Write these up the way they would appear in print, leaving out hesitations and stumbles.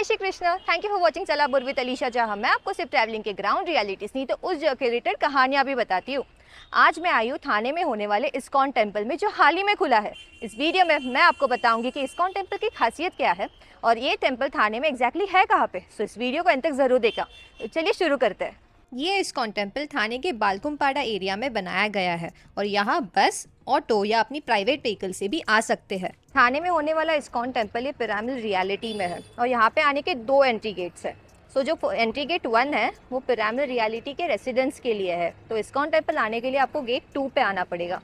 जय Shri Krishna. Thank you for watching चलाबुर with Alisha, जहाँ मैं आपको सिर्फ ट्रैवलिंग के ग्राउंड रियलिटीज नहीं तो उस जगह के रिलेटेड कहानियाँ भी बताती हूँ। आज मैं आई हूँ थाने में होने वाले इस्कॉन टेम्पल में, जो हाल ही में खुला है। इस वीडियो में मैं आपको बताऊंगी कि इस्कॉन टेम्पल की खासियत क्या है और ये टेम्पल थाने में एग्जैक्टली है कहाँ पे। सो इस वीडियो को अंत तक जरूर देखा। तो चलिए शुरू करते हैं। ये इस्कॉन टेम्पल थाने के बालकुमपाड़ा एरिया में बनाया गया है और यहाँ बस, ऑटो या अपनी प्राइवेट व्हीकल से भी आ सकते हैं। थाने में होने वाला इस्कॉन टेम्पल ये पिरामिड रियलिटी में है और यहाँ पे आने के 2 एंट्री गेट्स है। सो जो एंट्री गेट 1 है वो पिरामिड रियलिटी के रेसिडेंट्स के लिए है, तो इस्कॉन टेम्पल आने के लिए आपको गेट 2 पे आना पड़ेगा।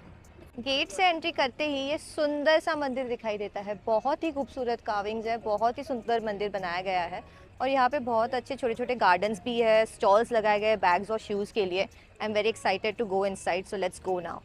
गेट से एंट्री करते ही ये सुंदर सा मंदिर दिखाई देता है। बहुत ही खूबसूरत कार्विंग्स है, बहुत ही सुंदर मंदिर बनाया गया है और यहाँ पे बहुत अच्छे छोटे छोटे गार्डन्स भी है, स्टॉल्स लगाए गए बैग्स और शूज़ के लिए। I am very excited to go inside, so let's go now.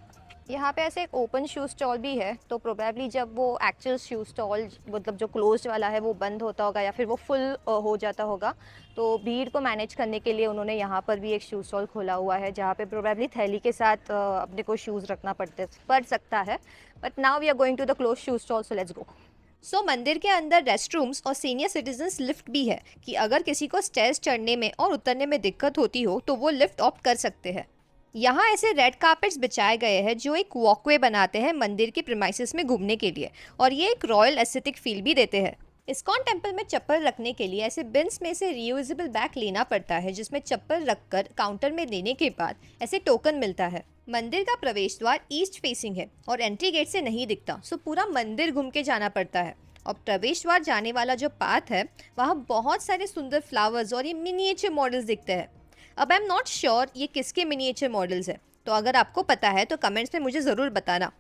यहाँ पे ऐसे एक ओपन शू स्टॉल भी है, तो प्रोबेबली जब वो एक्चुअल शू स्टॉल मतलब जो क्लोज्ड वाला है वो बंद होता होगा या फिर वो फुल हो जाता होगा, तो भीड़ को मैनेज करने के लिए उन्होंने यहाँ पर भी एक शू स्टॉल खोला हुआ है, जहाँ पे प्रोबेबली थैली के साथ अपने को शूज़ रखना पड़ सकता है। But now we are going to the close shoe stall, so let's go. मंदिर के अंदर रेस्ट रूम्स और सीनियर सिटीजन्स लिफ्ट भी है कि अगर किसी को स्टेयर्स चढ़ने में और उतरने में दिक्कत होती हो तो वो लिफ्ट ऑप्ट कर सकते हैं। यहाँ ऐसे रेड कार्पेट्स बिछाए गए हैं जो एक वॉकवे बनाते हैं मंदिर के प्रीमाइसेस में घूमने के लिए, और ये एक रॉयल एस्थेटिक फील भी देते हैं। इस्कॉन टेम्पल में चप्पल रखने के लिए ऐसे बिन्स में से रीयूजेबल बैग लेना पड़ता है, जिसमें चप्पल रखकर काउंटर में देने के बाद ऐसे टोकन मिलता है। मंदिर का प्रवेश द्वार ईस्ट फेसिंग है और एंट्री गेट से नहीं दिखता, सो पूरा मंदिर घूम के जाना पड़ता है। और प्रवेश द्वार जाने वाला जो पाथ है वहाँ बहुत सारे सुंदर फ्लावर्स और ये मिनिएचर मॉडल्स दिखते हैं। अब आई एम नॉट श्योर ये किसके मिनिएचर मॉडल्स है, तो अगर आपको पता है तो कमेंट्स में मुझे ज़रूर बताना।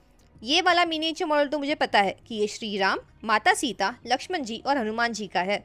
ये वाला मिनिएचर मॉडल तो मुझे पता है कि ये श्री राम, माता सीता, लक्ष्मण जी और हनुमान जी का है।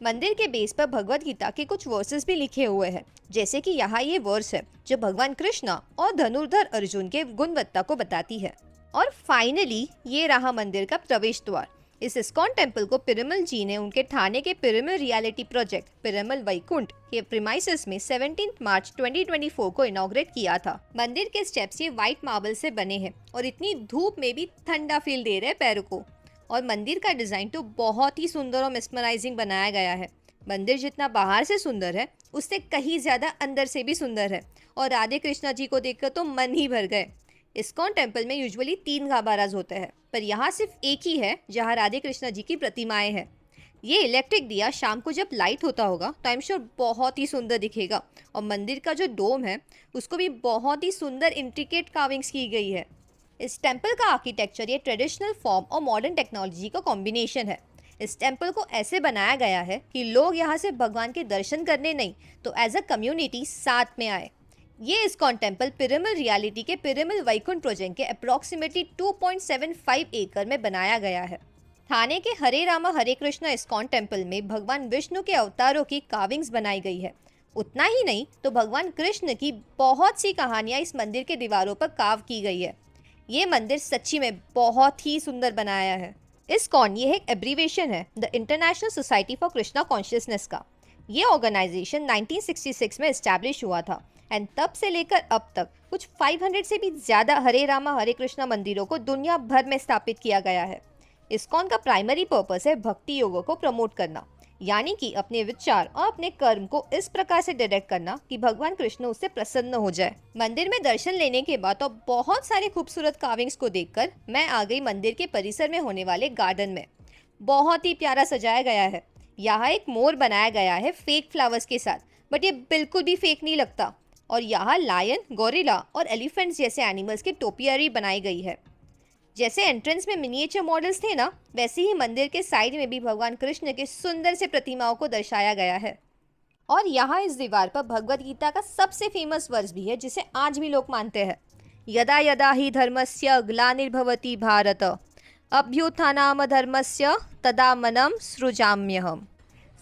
मंदिर के बेस पर भगवत गीता के कुछ वर्सेस भी लिखे हुए हैं, जैसे कि यहाँ ये वर्स है जो भगवान कृष्णा और धनुर्धर अर्जुन के गुणवत्ता को बताती है। और फाइनली ये रहा मंदिर का प्रवेश द्वार। इस इस्कॉन टेम्पल को पिरामल जी ने उनके थाने के पिरामल रियलिटी प्रोजेक्ट पिरामल वैकुंठ के प्रीमाइसेस में 17 मार्च 2024 को इनॉग्रेट किया था। मंदिर के स्टेप्स ये व्हाइट मार्बल से बने हैं और इतनी धूप में भी ठंडा फील दे रहे पैरों को। और मंदिर का डिजाइन तो बहुत ही सुंदर और मेस्मराइजिंग बनाया गया है। मंदिर जितना बाहर से सुंदर है उससे कहीं ज्यादा अंदर से भी सुंदर है, और राधे कृष्णा जी को देखकर तो मन ही भर गए। इस्कॉन टेम्पल में यूजुअली 3 गाभाराज होते हैं, पर यहाँ सिर्फ एक ही है जहाँ राधे कृष्णा जी की प्रतिमाएं हैं। ये इलेक्ट्रिक दिया शाम को जब लाइट होता होगा तो आई एम श्योर बहुत ही सुंदर दिखेगा। और मंदिर का जो डोम है उसको भी बहुत ही सुंदर इंट्रिकेट कार्विंग्स की गई है। इस टेम्पल का आर्किटेक्चर ये ट्रेडिशनल फॉर्म और मॉडर्न टेक्नोलॉजी का कॉम्बिनेशन है। इस टेम्पल को ऐसे बनाया गया है कि लोग यहाँ से भगवान के दर्शन करने नहीं तो एज अ कम्युनिटी साथ में आए। ये इस्कॉन टेम्पल पिरामल रियलिटी के पिरामल वैकुंठ प्रोजेक्ट के अप्रॉक्सीमेटली 2.75 एकड़ में बनाया गया है। थाने के हरे रामा हरे कृष्णा इस्कॉन टेम्पल में भगवान विष्णु के अवतारों की कार्विंग्स बनाई गई है। उतना ही नहीं तो भगवान कृष्ण की बहुत सी कहानियां इस मंदिर के दीवारों पर कार्व की गई है। ये मंदिर सच्ची में बहुत ही सुंदर बनाया है। इस्कॉन ये एक एब्रीवेशन है the international society for Krishna consciousness का। ये ऑर्गेनाइजेशन 1966 में इस्टेब्लिश हुआ था एंड तब से लेकर अब तक कुछ 500 से भी ज़्यादा हरे रामा हरे कृष्णा मंदिरों को दुनिया भर में स्थापित किया गया है। इस्कॉन का प्राइमरी पर्पस है भक्ति योगों को प्रमोट करना, यानी कि अपने विचार और अपने कर्म को इस प्रकार से डायरेक्ट करना कि भगवान कृष्ण उससे प्रसन्न हो जाए। मंदिर में दर्शन लेने के बाद और बहुत सारे खूबसूरत कार्विंग्स को देखकर मैं आ गई मंदिर के परिसर में होने वाले गार्डन में। बहुत ही प्यारा सजाया गया है। यहाँ एक मोर बनाया गया है फेक फ्लावर्स के साथ, बट ये बिल्कुल भी फेक नहीं लगता। और यहाँ लायन, गोरिल्ला और एलिफेंट्स जैसे एनिमल्स की टोपियरी बनाई गई है। जैसे एंट्रेंस में मिनिएचर मॉडल्स थे ना, वैसे ही मंदिर के साइड में भी भगवान कृष्ण के सुंदर से प्रतिमाओं को दर्शाया गया है। और यहाँ इस दीवार पर भगवत गीता का सबसे फेमस वर्स भी है, जिसे आज भी लोग मानते हैं। यदा यदा ही धर्मस्य ग्लानिर्भवति भारत अभ्युत्थानाम धर्मस्य तदात्मानं सृजाम्यहम्।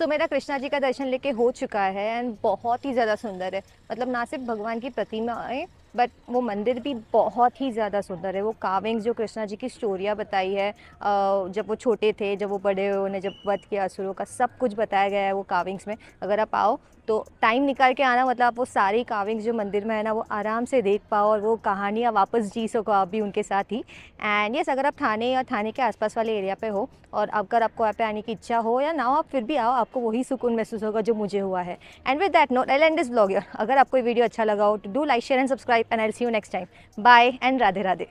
तो मेरा कृष्णा जी का दर्शन लेके हो चुका है एंड बहुत ही ज़्यादा सुंदर है। मतलब ना सिर्फ भगवान की प्रतिमाएं बट वो मंदिर भी बहुत ही ज़्यादा सुंदर है। वो कार्विंग्स जो कृष्णा जी की स्टोरियाँ बताई है, जब वो छोटे थे, जब वो बड़े हुए, उन्हें जब वध किया असुरों का, सब कुछ बताया गया है वो कार्विंग्स में। अगर आप आओ तो टाइम निकाल के आना, मतलब आप वो सारी कार्विंग्स जो मंदिर में है ना वो आराम से देख पाओ और वो कहानियाँ वापस जी सको आप भी उनके साथ ही। एंड यस, अगर आप थाने या थाने के आसपास वाले एरिया पे हो और अगर आपको यहाँ पे आने की इच्छा हो या ना हो, आप फिर भी आओ, आपको वही सुकून महसूस होगा जो मुझे हुआ है। And with that note I end this blog here. अगर आपको ये वीडियो अच्छा लगा हो तो do like, share and subscribe and I will see you next time. Bye and Radhe Radhe.